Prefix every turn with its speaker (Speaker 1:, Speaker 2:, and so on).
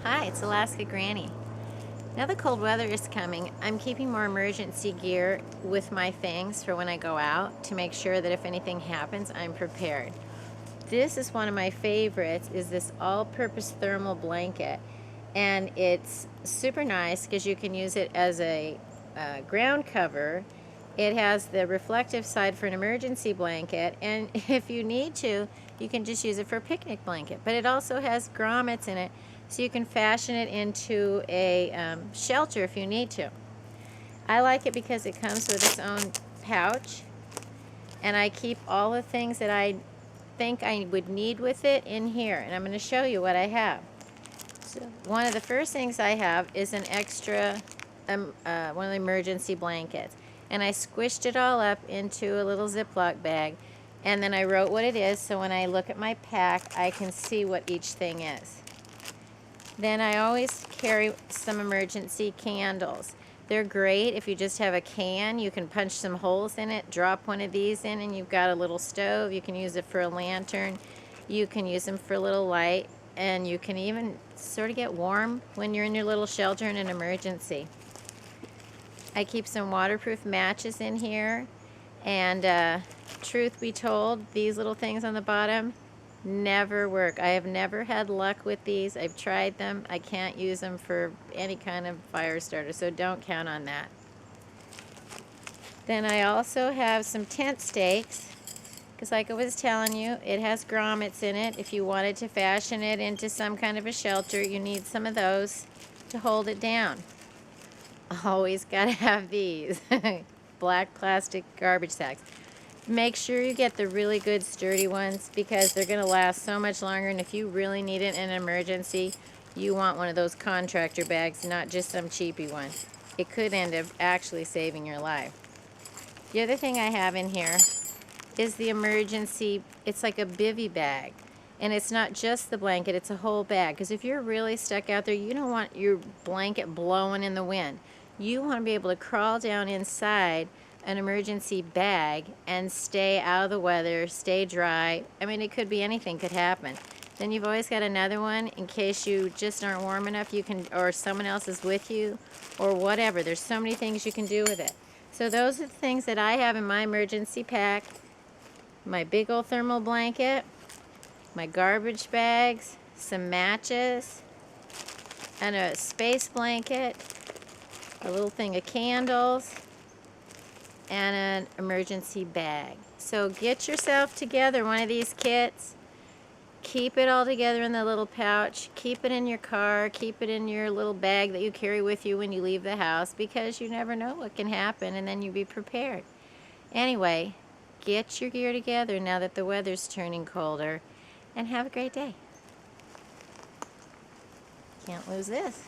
Speaker 1: Hi, it's Alaska Granny. Now the cold weather is coming, I'm keeping more emergency gear with my things for when I go out to make sure that if anything happens, I'm prepared. This is one of my favorites, is this all-purpose thermal blanket. And it's super nice because you can use it as a ground cover. It has the reflective side for an emergency blanket, and if you need to, you can just use it for a picnic blanket. But it also has grommets in it, so you can fashion it into a shelter if you need to. I like it because it comes with its own pouch, and I keep all the things that I think I would need with it in here, and I'm going to show you what I have. So one of the first things I have is an extra, one of the emergency blankets. And I squished it all up into a little Ziploc bag. And then I wrote what it is, so when I look at my pack, I can see what each thing is. Then I always carry some emergency candles. They're great if you just have a can. You can punch some holes in it, drop one of these in, and you've got a little stove. You can use it for a lantern. You can use them for a little light. And you can even sort of get warm when you're in your little shelter in an emergency. I keep some waterproof matches in here, and truth be told, these little things on the bottom never work. I have never had luck with these. I've tried them. I can't use them for any kind of fire starter, so don't count on that. Then I also have some tent stakes, because like I was telling you, it has grommets in it. If you wanted to fashion it into some kind of a shelter, you need some of those to hold it down. Always gotta have these. Black plastic garbage sacks. Make sure you get the really good sturdy ones because they're gonna last so much longer, and if you really need it in an emergency, you want one of those contractor bags, not just some cheapy one. It could end up actually saving your life. The other thing I have in here is the emergency, it's like a bivy bag. And it's not just the blanket, it's a whole bag. Because if you're really stuck out there, you don't want your blanket blowing in the wind. You want to be able to crawl down inside an emergency bag and stay out of the weather, stay dry. I mean, it could be anything could happen. Then you've always got another one in case you just aren't warm enough, you can, or someone else is with you, or whatever. There's so many things you can do with it. So those are the things that I have in my emergency pack. My big old thermal blanket, my garbage bags, some matches, and a space blanket, a little thing of candles, and an emergency bag. So get yourself together one of these kits. Keep it all together in the little pouch. Keep it in your car. Keep it in your little bag that you carry with you when you leave the house, because you never know what can happen, and then you be prepared. Anyway, get your gear together now that the weather's turning colder, and have a great day. Can't lose this.